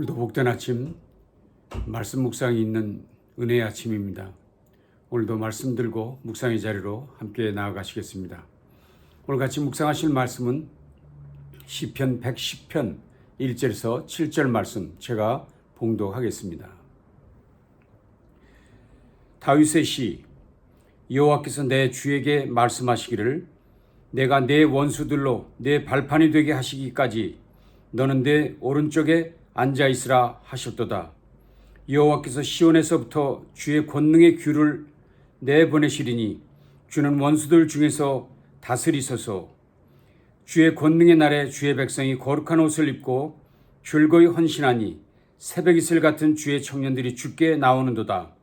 오늘도 복된 아침 말씀 묵상이 있는 은혜의 아침입니다. 오늘도 말씀 들고 묵상의 자리로 함께 나아가시겠습니다. 오늘 같이 묵상하실 말씀은 시편 110편 1절에서 7절 말씀 제가 봉독하겠습니다. 다윗의 시. 여호와께서 내 주에게 말씀하시기를 내가 내 원수들로 내 발판이 되게 하시기까지 너는 내 오른쪽에 앉아있으라 하셨도다. 여호와께서 시온에서부터 주의 권능의 규를 내보내시리니 주는 원수들 중에서 다스리소서. 주의 권능의 날에 주의 백성이 거룩한 옷을 입고 즐거이 헌신하니 새벽 이슬 같은 주의 청년들이 주께 나오는도다.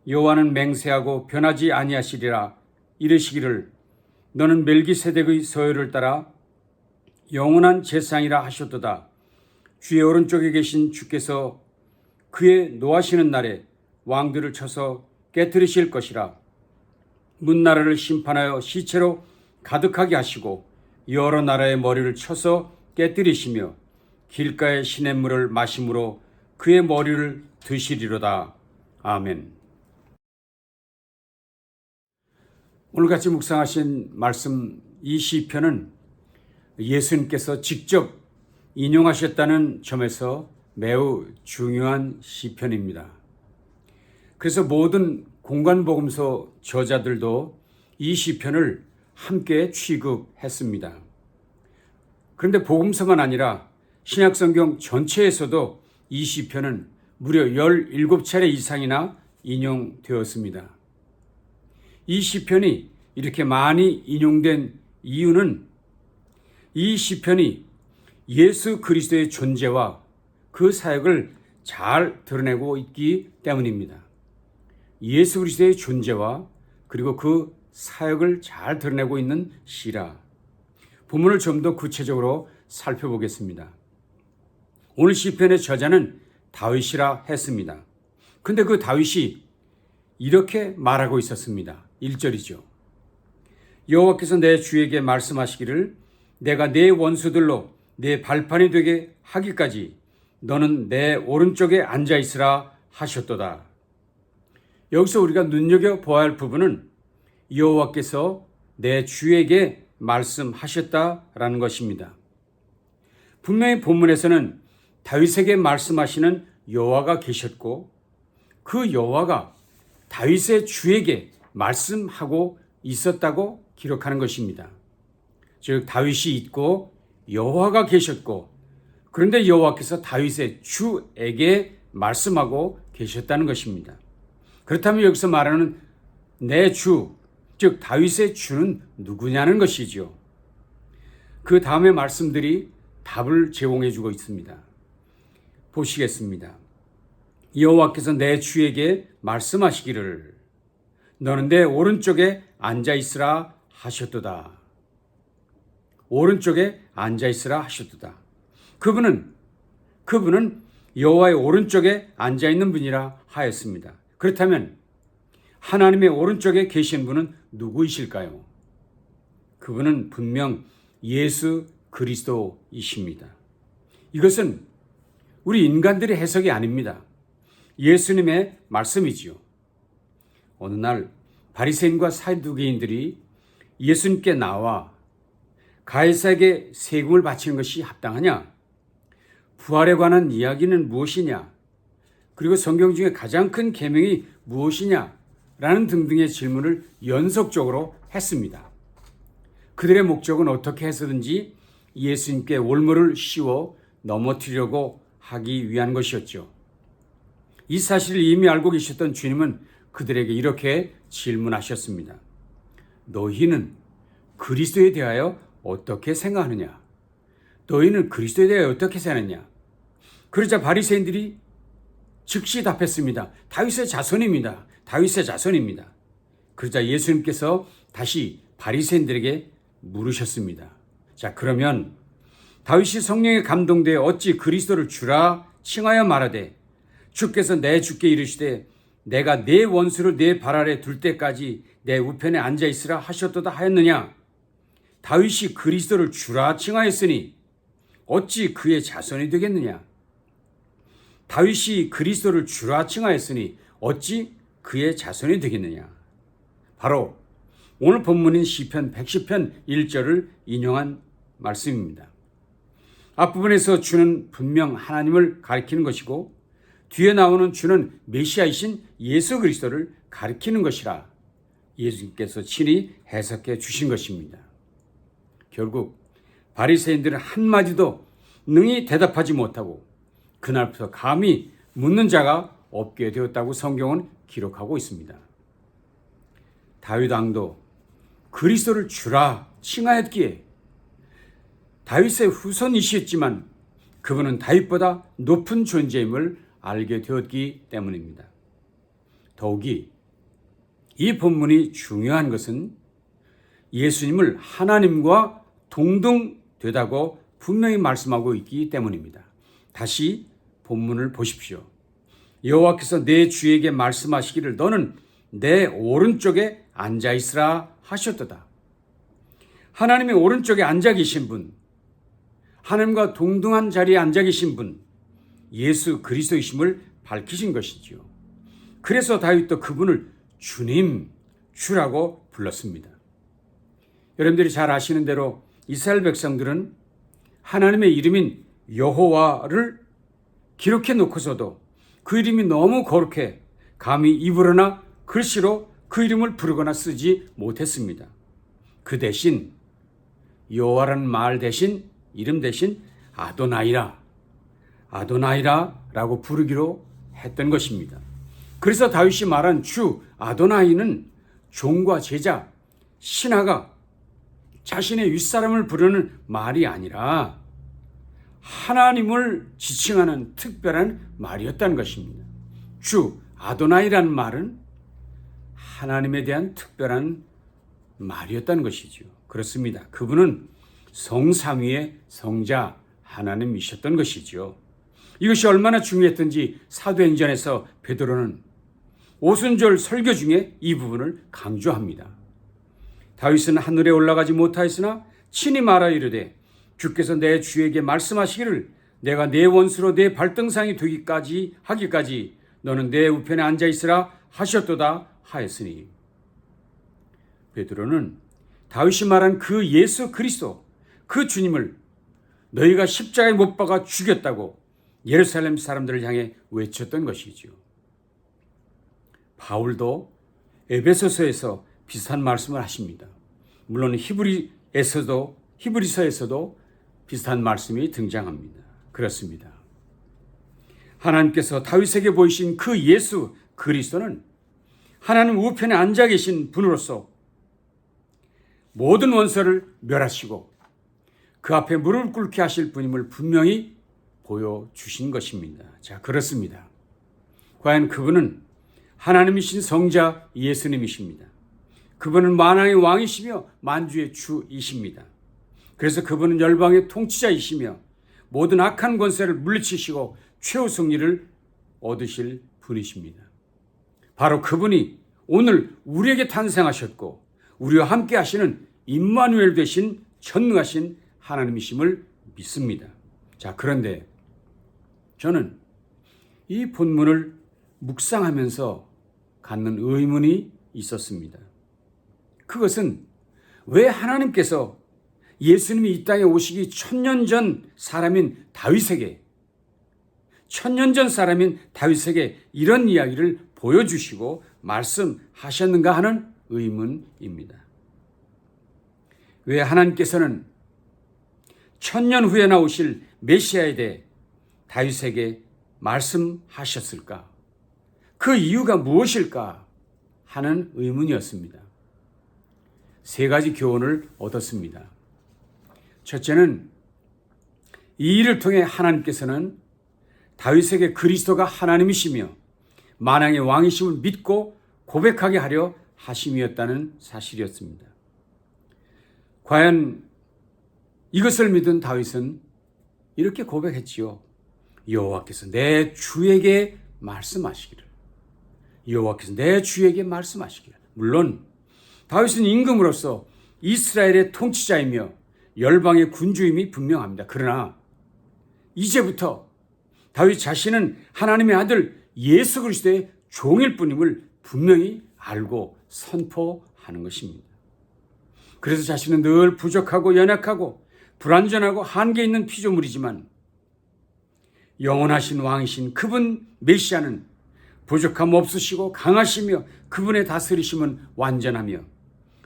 여호와는 맹세하고 변하지 아니하시리라. 이르시기를 너는 멜기세덱의 서열을 따라 영원한 제사장이라 하셨도다. 주의 오른쪽에 계신 주께서 그의 노하시는 날에 왕들을 쳐서 깨뜨리실 것이라. 문나라를 심판하여 시체로 가득하게 하시고 여러 나라의 머리를 쳐서 깨뜨리시며 길가의 시냇물을 마심으로 그의 머리를 드시리로다. 아멘. 오늘같이 묵상하신 말씀 이 시편은 예수님께서 직접 인용하셨다는 점에서 매우 중요한 시편입니다. 그래서 모든 공관복음서 저자들도 이 시편을 함께 취급했습니다. 그런데 복음서만 아니라 신약성경 전체에서도 이 시편은 무려 17차례 이상이나 인용되었습니다. 이 시편이 이렇게 많이 인용된 이유는 이 시편이 예수 그리스도의 존재와 그 사역을 잘 드러내고 있기 때문입니다. 예수 그리스도의 존재와 그리고 그 사역을 잘 드러내고 있는 시라. 본문을 좀 더 구체적으로 살펴보겠습니다. 오늘 시편의 저자는 다윗이라 했습니다. 근데 그 다윗이 이렇게 말하고 있었습니다. 1절이죠. 여호와께서 내 주에게 말씀하시기를 내가 내 원수들로 내 발판이 되게 하기까지 너는 내 오른쪽에 앉아있으라 하셨도다. 여기서 우리가 눈여겨보아야 할 부분은 여호와께서 내 주에게 말씀하셨다라는 것입니다. 분명히 본문에서는 다윗에게 말씀하시는 여호와가 계셨고 그 여호와가 다윗의 주에게 말씀하고 있었다고 기록하는 것입니다. 즉 다윗이 있고 여호와가 계셨고 그런데 여호와께서 다윗의 주에게 말씀하고 계셨다는 것입니다. 그렇다면 여기서 말하는 내 주, 즉 다윗의 주는 누구냐는 것이죠. 그 다음의 말씀들이 답을 제공해 주고 있습니다. 보시겠습니다. 여호와께서 내 주에게 말씀하시기를 너는 내 오른쪽에 앉아있으라 하셨도다. 오른쪽에 앉아있으라 하셨도다. 그분은 여호와의 오른쪽에 앉아있는 분이라 하였습니다. 그렇다면 하나님의 오른쪽에 계신 분은 누구이실까요? 그분은 분명 예수 그리스도이십니다. 이것은 우리 인간들의 해석이 아닙니다. 예수님의 말씀이지요. 어느 날 바리새인과 사두개인들이 예수님께 나와 가이사에게 세금을 바치는 것이 합당하냐? 부활에 관한 이야기는 무엇이냐? 그리고 성경 중에 가장 큰 계명이 무엇이냐? 라는 등등의 질문을 연속적으로 했습니다. 그들의 목적은 어떻게 해서든지 예수님께 올무를 씌워 넘어뜨리려고 하기 위한 것이었죠. 이 사실을 이미 알고 계셨던 주님은 그들에게 이렇게 질문하셨습니다. 너희는 그리스도에 대하여 어떻게 생각하느냐? 너희는 그리스도에 대하여 어떻게 생각하느냐? 그러자 바리새인들이 즉시 답했습니다. 다윗의 자손입니다. 다윗의 자손입니다. 그러자 예수님께서 다시 바리새인들에게 물으셨습니다. 자, 그러면 다윗이 성령에 감동되어 어찌 그리스도를 주라 칭하여 말하되 주께서 내 주께 이르시되 내가 내 원수를 내 발 아래 둘 때까지 내 우편에 앉아 있으라 하셨도다 하였느냐? 다윗이 그리스도를 주라 칭하였으니 어찌 그의 자손이 되겠느냐? 다윗이 그리스도를 주라 칭하였으니 어찌 그의 자손이 되겠느냐. 바로 오늘 본문인 시편 110편 1절을 인용한 말씀입니다. 앞부분에서 주는 분명 하나님을 가리키는 것이고 뒤에 나오는 주는 메시아이신 예수 그리스도를 가리키는 것이라 예수님께서 친히 해석해 주신 것입니다. 결국 바리새인들은 한마디도 능히 대답하지 못하고 그날부터 감히 묻는 자가 없게 되었다고 성경은 기록하고 있습니다. 다윗 왕도 그리스도를 주라 칭하였기에 다윗의 후손이시였지만 그분은 다윗보다 높은 존재임을 알게 되었기 때문입니다. 더욱이 이 본문이 중요한 것은 예수님을 하나님과 동등되다고 분명히 말씀하고 있기 때문입니다. 다시 본문을 보십시오. 여호와께서 내 주에게 말씀하시기를 너는 내 오른쪽에 앉아 있으라 하셨도다. 하나님의 오른쪽에 앉아 계신 분, 하나님과 동등한 자리에 앉아 계신 분, 예수 그리스도이심을 밝히신 것이지요. 그래서 다윗도 그분을 주님, 주라고 불렀습니다. 여러분들이 잘 아시는 대로 이스라엘 백성들은 하나님의 이름인 여호와를 기록해 놓고서도 그 이름이 너무 거룩해 감히 입으로나 글씨로 그 이름을 부르거나 쓰지 못했습니다. 그 대신 여호와라는 말 대신 이름 대신 아도나이라라고 부르기로 했던 것입니다. 그래서 다윗이 말한 주 아도나이는 종과 제자, 신하가 자신의 윗사람을 부르는 말이 아니라 하나님을 지칭하는 특별한 말이었다는 것입니다. 주 아도나이라는 말은 하나님에 대한 특별한 말이었다는 것이죠. 그렇습니다. 그분은 성삼위의 성자 하나님이셨던 것이죠. 이것이 얼마나 중요했던지 사도행전에서 베드로는 오순절 설교 중에 이 부분을 강조합니다. 다윗은 하늘에 올라가지 못하였으나 친히 말하 이르되 주께서 내 주에게 말씀하시기를 내가 내 원수로 내 발등상이 되기까지 하기까지 너는 내 우편에 앉아 있으라 하셨도다 하였으니 베드로는 다윗이 말한 그 예수 그리스도 그 주님을 너희가 십자가에 못 박아 죽였다고 예루살렘 사람들을 향해 외쳤던 것이죠. 바울도 에베소서에서 비슷한 말씀을 하십니다. 물론 히브리서에서도 비슷한 말씀이 등장합니다. 그렇습니다. 하나님께서 다윗에게 보이신 그 예수 그리스도는 하나님 우편에 앉아 계신 분으로서 모든 원수를 멸하시고 그 앞에 무릎을 꿇게 하실 분임을 분명히 보여주신 것입니다. 자, 그렇습니다. 과연 그분은 하나님이신 성자 예수님이십니다. 그분은 만왕의 왕이시며 만주의 주이십니다. 그래서 그분은 열방의 통치자이시며 모든 악한 권세를 물리치시고 최후 승리를 얻으실 분이십니다. 바로 그분이 오늘 우리에게 탄생하셨고 우리와 함께 하시는 임마누엘 되신 전능하신 하나님이심을 믿습니다. 자, 그런데 저는 이 본문을 묵상하면서 갖는 의문이 있었습니다. 그것은 왜 하나님께서 예수님이 이 땅에 오시기 1000년 전 사람인 다윗에게 이런 이야기를 보여주시고 말씀하셨는가 하는 의문입니다. 왜 하나님께서는 1000년 후에 나오실 메시아에 대해 다윗에게 말씀하셨을까? 그 이유가 무엇일까 하는 의문이었습니다. 세 가지 교훈을 얻었습니다. 첫째는 이 일을 통해 하나님께서는 다윗에게 그리스도가 하나님이시며 만왕의 왕이심을 믿고 고백하게 하려 하심이었다는 사실이었습니다. 과연 이것을 믿은 다윗은 이렇게 고백했지요. 여호와께서 내 주에게 말씀하시기를. 물론 다윗은 임금으로서 이스라엘의 통치자이며 열방의 군주임이 분명합니다. 그러나 이제부터 다윗 자신은 하나님의 아들 예수 그리스도의 종일 뿐임을 분명히 알고 선포하는 것입니다. 그래서 자신은 늘 부족하고 연약하고 불완전하고 한계 있는 피조물이지만 영원하신 왕이신 그분 메시아는 부족함 없으시고 강하시며 그분의 다스리심은 완전하며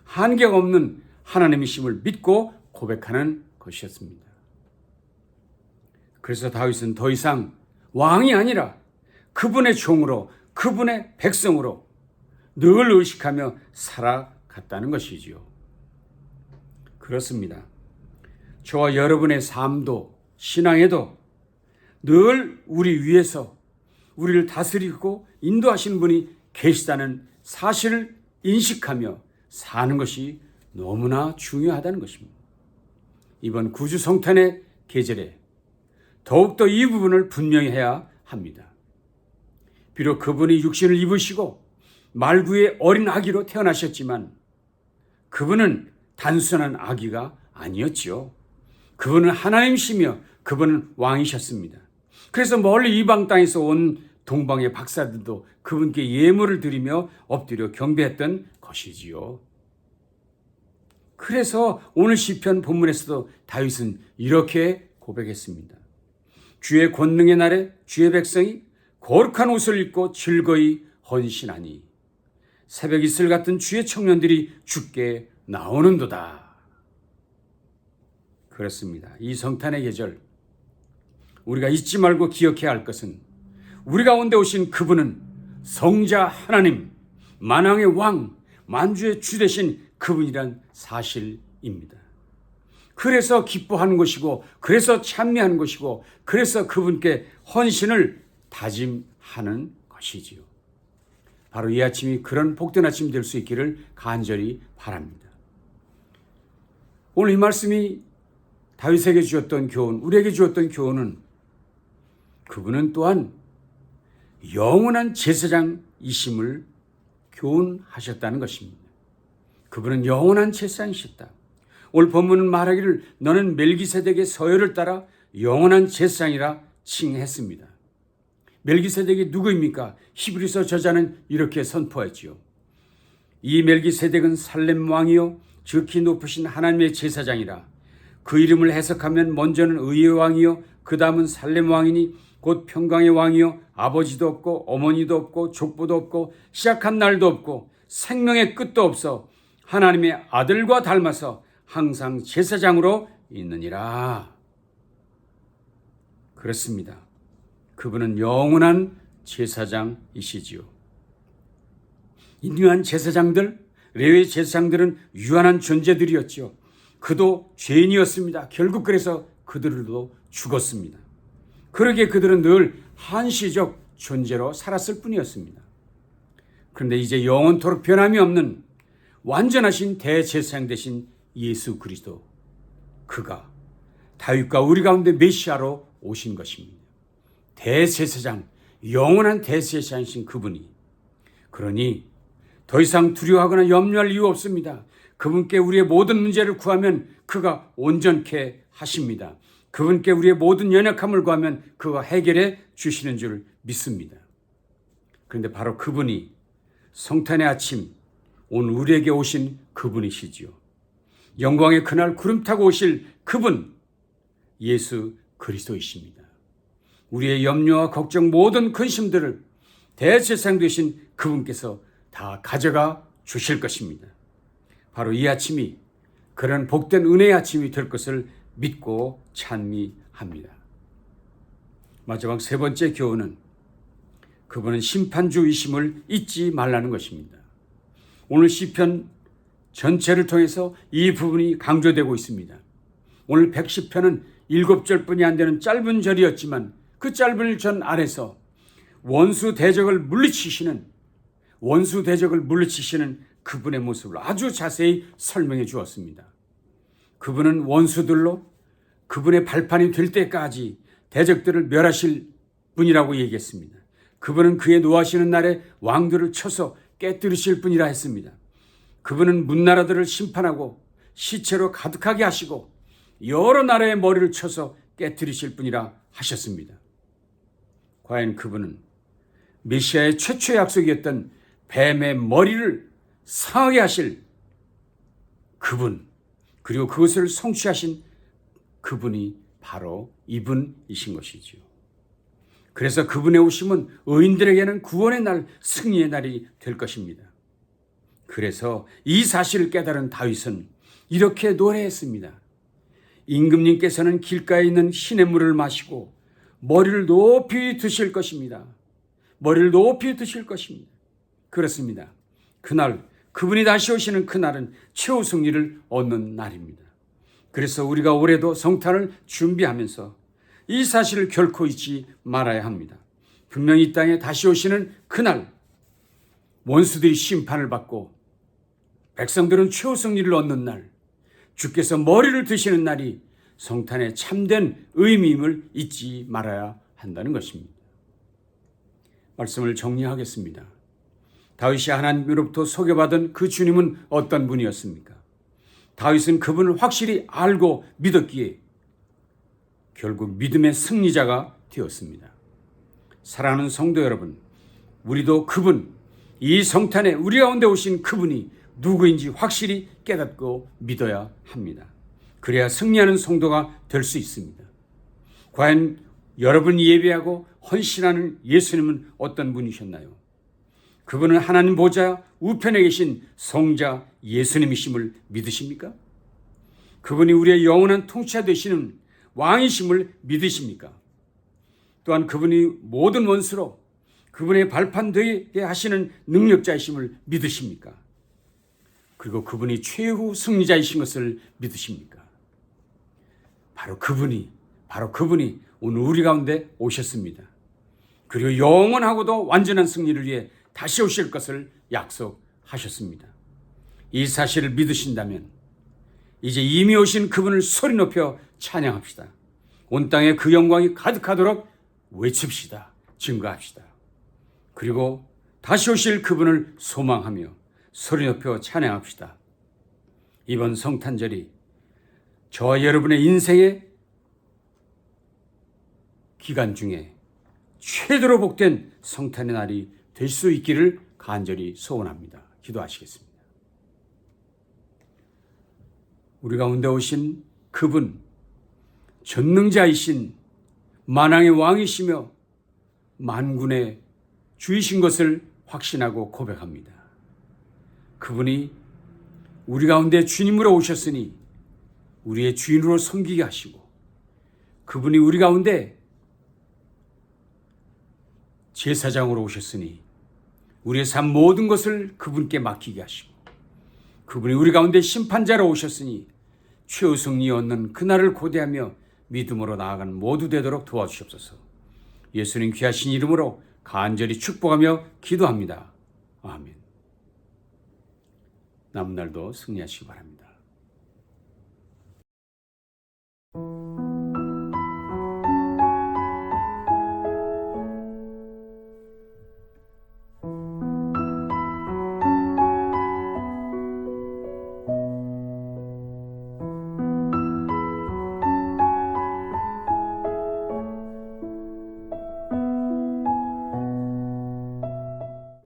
한계가 없는 하나님이심을 믿고 고백하는 것이었습니다. 그래서 다윗은 더 이상 왕이 아니라 그분의 종으로 그분의 백성으로 늘 의식하며 살아갔다는 것이지요. 그렇습니다. 저와 여러분의 삶도 신앙에도 늘 우리 위에서 우리를 다스리고 인도하시는 분이 계시다는 사실을 인식하며 사는 것이 너무나 중요하다는 것입니다. 이번 구주 성탄의 계절에 더욱더 이 부분을 분명히 해야 합니다. 비록 그분이 육신을 입으시고 말구의 어린 아기로 태어나셨지만 그분은 단순한 아기가 아니었지요. 그분은 하나님이시며 그분은 왕이셨습니다. 그래서 멀리 이방 땅에서 온 동방의 박사들도 그분께 예물을 드리며 엎드려 경배했던 것이지요. 그래서 오늘 시편 본문에서도 다윗은 이렇게 고백했습니다. 주의 권능의 날에 주의 백성이 거룩한 옷을 입고 즐거이 헌신하니 새벽 이슬 같은 주의 청년들이 주께 나오는도다. 그렇습니다. 이 성탄의 계절 우리가 잊지 말고 기억해야 할 것은 우리 가운데 오신 그분은 성자 하나님, 만왕의 왕, 만주의 주 되신 그분이란 사실입니다. 그래서 기뻐하는 것이고 그래서 찬미하는 것이고 그래서 그분께 헌신을 다짐하는 것이지요. 바로 이 아침이 그런 복된 아침이 될 수 있기를 간절히 바랍니다. 오늘 이 말씀이 다윗에게 주었던 교훈, 우리에게 주었던 교훈은 그분은 또한 영원한 제사장이심을 교훈하셨다는 것입니다. 그분은 영원한 제사장이셨다. 오늘 본문은 말하기를 너는 멜기세덱의 서열을 따라 영원한 제사장이라 칭했습니다. 멜기세덱이 누구입니까? 히브리서 저자는 이렇게 선포했지요. 이 멜기세덱은 살렘 왕이요 지극히 높으신 하나님의 제사장이라. 그 이름을 해석하면 먼저는 의의 왕이요 그 다음은 살렘 왕이니 곧 평강의 왕이요 아버지도 없고 어머니도 없고 족보도 없고 시작한 날도 없고 생명의 끝도 없어 하나님의 아들과 닮아서 항상 제사장으로 있느니라. 그렇습니다. 그분은 영원한 제사장이시지요. 인류한 제사장들, 레위 제사장들은 유한한 존재들이었죠. 그도 죄인이었습니다. 결국 그래서 그들도 죽었습니다. 그러기에 그들은 늘 한시적 존재로 살았을 뿐이었습니다. 그런데 이제 영원토록 변함이 없는 완전하신 대제사장 되신 예수 그리스도, 그가 다윗과 우리 가운데 메시아로 오신 것입니다. 대제사장, 영원한 대제사장이신 그분이, 그러니 더 이상 두려워하거나 염려할 이유 없습니다. 그분께 우리의 모든 문제를 구하면 그가 온전케 하십니다. 그분께 우리의 모든 연약함을 구하면 그가 해결해 주시는 줄 믿습니다. 그런데 바로 그분이 성탄의 아침 오늘 우리에게 오신 그분이시지요. 영광의 그날 구름 타고 오실 그분 예수 그리스도이십니다. 우리의 염려와 걱정 모든 근심들을 대제사장 되신 그분께서 다 가져가 주실 것입니다. 바로 이 아침이 그런 복된 은혜의 아침이 될 것을 믿고 찬미합니다. 마지막 세 번째 교훈은 그분은 심판주이심을 잊지 말라는 것입니다. 오늘 시편 전체를 통해서 이 부분이 강조되고 있습니다. 오늘 110편은 7절뿐이 안 되는 짧은 절이었지만 그 짧은 절 안에서 원수 대적을 물리치시는 그분의 모습을 아주 자세히 설명해 주었습니다. 그분은 원수들로 그분의 발판이 될 때까지 대적들을 멸하실 분이라고 얘기했습니다. 그분은 그의 노하시는 날에 왕들을 쳐서 깨뜨리실 분이라 했습니다. 그분은 문나라들을 심판하고 시체로 가득하게 하시고 여러 나라의 머리를 쳐서 깨뜨리실 분이라 하셨습니다. 과연 그분은 메시아의 최초의 약속이었던 뱀의 머리를 상하게 하실 그분, 그리고 그것을 성취하신 그분이 바로 이분이신 것이지요. 그래서 그분의 오심은 의인들에게는 구원의 날, 승리의 날이 될 것입니다. 그래서 이 사실을 깨달은 다윗은 이렇게 노래했습니다. 임금님께서는 길가에 있는 시냇물을 마시고 머리를 높이 드실 것입니다. 머리를 높이 드실 것입니다. 그렇습니다. 그날 그분이 다시 오시는 그날은 최후 승리를 얻는 날입니다. 그래서 우리가 올해도 성탄을 준비하면서 이 사실을 결코 잊지 말아야 합니다. 분명히 이 땅에 다시 오시는 그날 원수들이 심판을 받고 백성들은 최후 승리를 얻는 날, 주께서 머리를 드시는 날이 성탄의 참된 의미임을 잊지 말아야 한다는 것입니다. 말씀을 정리하겠습니다. 다윗이 하나님으로부터 소개받은 그 주님은 어떤 분이었습니까? 다윗은 그분을 확실히 알고 믿었기에 결국 믿음의 승리자가 되었습니다. 사랑하는 성도 여러분, 우리도 그분, 이 성탄에 우리 가운데 오신 그분이 누구인지 확실히 깨닫고 믿어야 합니다. 그래야 승리하는 성도가 될 수 있습니다. 과연 여러분이 예배하고 헌신하는 예수님은 어떤 분이셨나요? 그분은 하나님 보좌 우편에 계신 성자 예수님이심을 믿으십니까? 그분이 우리의 영원한 통치자 되시는 왕이심을 믿으십니까? 또한 그분이 모든 원수로 그분의 발판되게 하시는 능력자이심을 믿으십니까? 그리고 그분이 최후 승리자이신 것을 믿으십니까? 바로 그분이 오늘 우리 가운데 오셨습니다. 그리고 영원하고도 완전한 승리를 위해 다시 오실 것을 약속하셨습니다. 이 사실을 믿으신다면 이제 이미 오신 그분을 소리 높여 찬양합시다. 온 땅에 그 영광이 가득하도록 외칩시다. 증거합시다. 그리고 다시 오실 그분을 소망하며 소리 높여 찬양합시다. 이번 성탄절이 저와 여러분의 인생의 기간 중에 최대로 복된 성탄의 날이 될 수 있기를 간절히 소원합니다. 기도하시겠습니다. 우리 가운데 오신 그분, 전능자이신 만왕의 왕이시며 만군의 주이신 것을 확신하고 고백합니다. 그분이 우리 가운데 주님으로 오셨으니 우리의 주인으로 섬기게 하시고, 그분이 우리 가운데 제사장으로 오셨으니 우리의 삶 모든 것을 그분께 맡기게 하시고, 그분이 우리 가운데 심판자로 오셨으니 최후 승리 얻는 그날을 고대하며 믿음으로 나아가는 모두 되도록 도와주시옵소서. 예수님 귀하신 이름으로 간절히 축복하며 기도합니다. 아멘. 남은 날도 승리하시기 바랍니다.